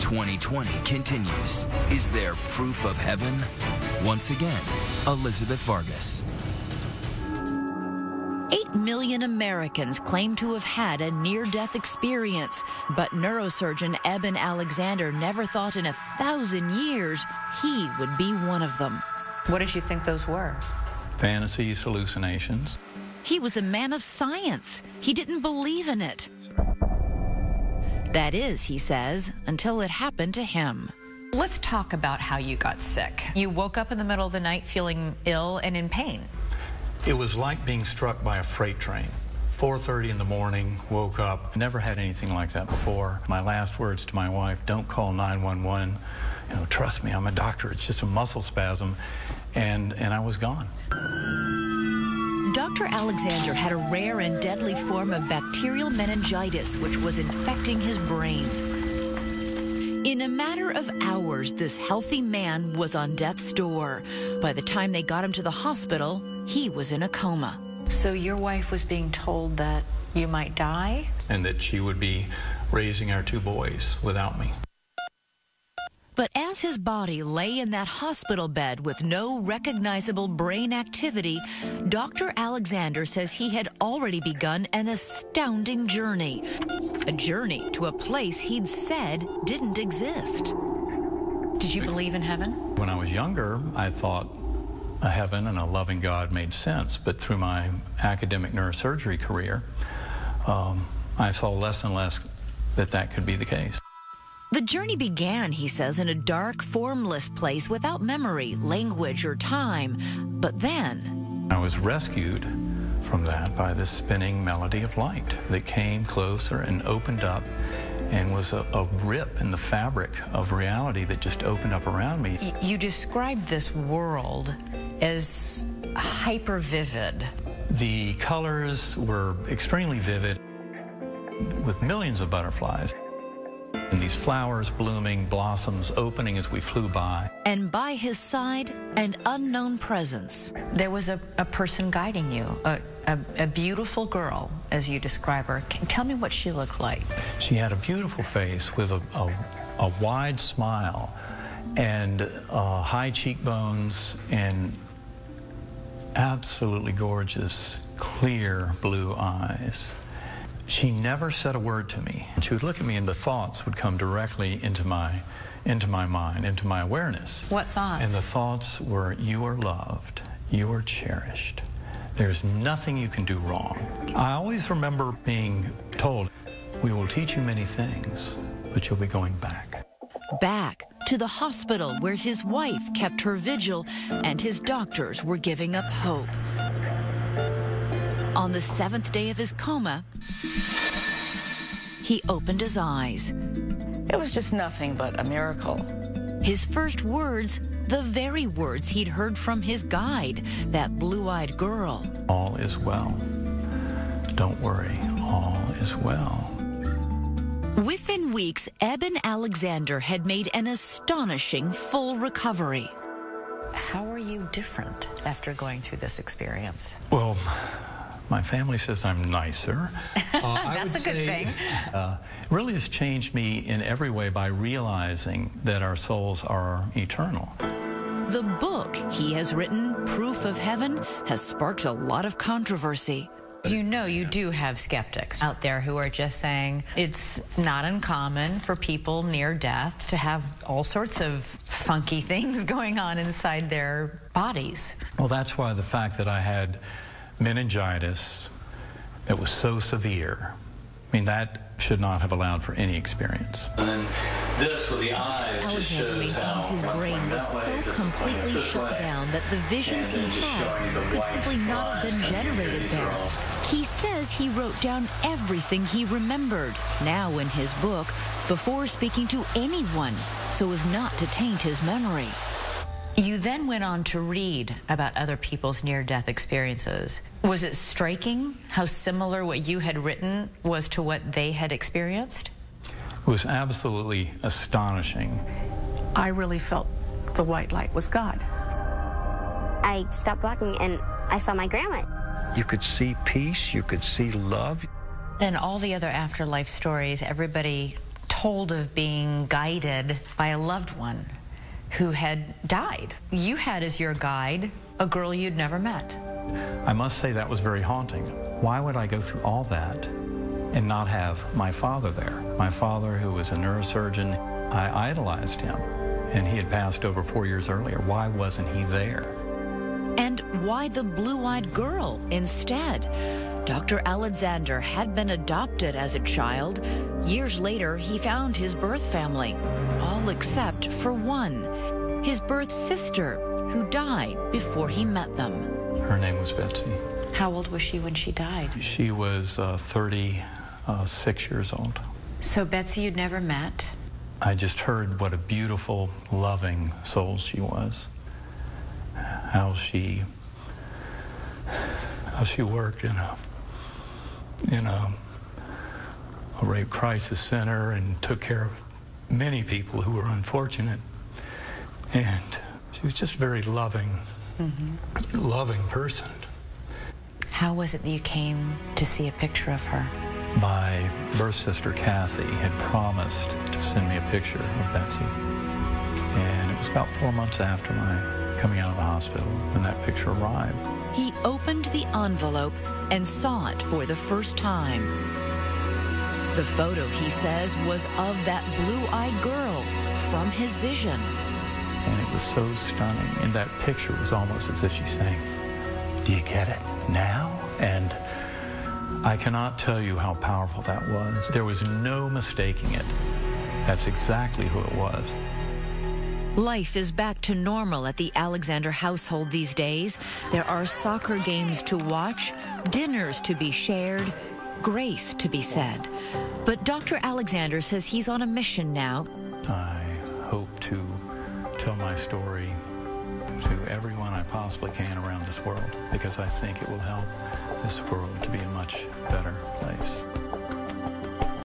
2020 continues. Is there proof of heaven? Once again, Elizabeth Vargas. 8 million Americans claim to have had a near-death experience, but neurosurgeon Eben Alexander never thought in 1,000 years he would be one of them. What did you think those were? Fantasies, hallucinations. He was a man of science. He didn't believe in it. That is, he says, until it happened to him. Let's talk about how you got sick. You woke up in the middle of the night feeling ill and in pain. It was like being struck by a freight train. 4:30 in the morning, woke up, never had anything like that before. My last words to my wife, don't call 911. You know, trust me, I'm a doctor, it's just a muscle spasm. And I was gone. Dr. Alexander had a rare and deadly form of bacterial meningitis, which was infecting his brain. In a matter of hours, this healthy man was on death's door. By the time they got him to the hospital, he was in a coma. So your wife was being told that you might die? And that she would be raising our 2 boys without me. But as his body lay in that hospital bed with no recognizable brain activity, Dr. Alexander says he had already begun an astounding journey. A journey to a place he'd said didn't exist. Did you believe in heaven? When I was younger, I thought a heaven and a loving God made sense. But through my academic neurosurgery career, I saw less and less that could be the case. The journey began, he says, in a dark, formless place without memory, language, or time. But then I was rescued from that by this spinning melody of light that came closer and opened up and was a rip in the fabric of reality that just opened up around me. You described this world as hyper vivid. The colors were extremely vivid with millions of butterflies. And these flowers blooming, blossoms opening as we flew by. And by his side, an unknown presence. There was a person guiding you, a beautiful girl, as you describe her. Tell me what she looked like. She had a beautiful face with a wide smile and high cheekbones and absolutely gorgeous, clear blue eyes. She never said a word to me. She would look at me and the thoughts would come directly into my mind, into my awareness. What thoughts? And the thoughts were, you are loved, you are cherished. There's nothing you can do wrong. I always remember being told, we will teach you many things, but you'll be going back. Back to the hospital where his wife kept her vigil and his doctors were giving up hope. On the 7th day of his coma, he opened his eyes. It was just nothing but a miracle. His first words, the very words he'd heard from his guide, that blue-eyed girl. All is well. Don't worry, all is well. Within weeks, Eben Alexander had made an astonishing full recovery. How are you different after going through this experience? Well, my family says I'm nicer. That's a good thing. Really has changed me in every way by realizing that our souls are eternal. The book he has written, Proof of Heaven, has sparked a lot of controversy. You know, you do have skeptics out there who are just saying it's not uncommon for people near death to have all sorts of funky things going on inside their bodies. Well, that's why the fact that I had meningitis that was so severe, I mean, that should not have allowed for any experience. And then this with the eyes just shows how his brain was so completely shut down that the visions he had could simply not have been generated there. He says he wrote down everything he remembered, now in his book, before speaking to anyone, so as not to taint his memory. You then went on to read about other people's near-death experiences. Was it striking how similar what you had written was to what they had experienced? It was absolutely astonishing. I really felt the white light was God. I stopped walking and I saw my grandma. You could see peace, you could see love. And all the other afterlife stories, everybody told of being guided by a loved one who had died. You had as your guide a girl you'd never met. I must say that was very haunting. Why would I go through all that and not have my father there? My father, who was a neurosurgeon, I idolized him, and he had passed over 4 years earlier. Why wasn't he there? And why the blue-eyed girl instead? Dr. Alexander had been adopted as a child. Years later, he found his birth family, all except for one, his birth sister, who died before he met them. Her name was Betsy. How old was she when she died? She was 36 years old. So Betsy you'd never met? I just heard what a beautiful, loving soul she was. How she worked in a rape crisis center and took care of many people who were unfortunate. And she was just a very loving, loving person. How was it that you came to see a picture of her? My birth sister, Kathy, had promised to send me a picture of Betsy. And it was about 4 months after my coming out of the hospital when that picture arrived. He opened the envelope and saw it for the first time. The photo, he says, was of that blue-eyed girl from his vision. And it was so stunning. And that picture was almost as if she's saying, "Do you get it now?" And I cannot tell you how powerful that was. There was no mistaking it. That's exactly who it was. Life is back to normal at the Alexander household these days. There are soccer games to watch, dinners to be shared, grace to be said. But Dr. Alexander says he's on a mission now. I hope to tell my story to everyone I possibly can around this world, because I think it will help this world to be a much better place.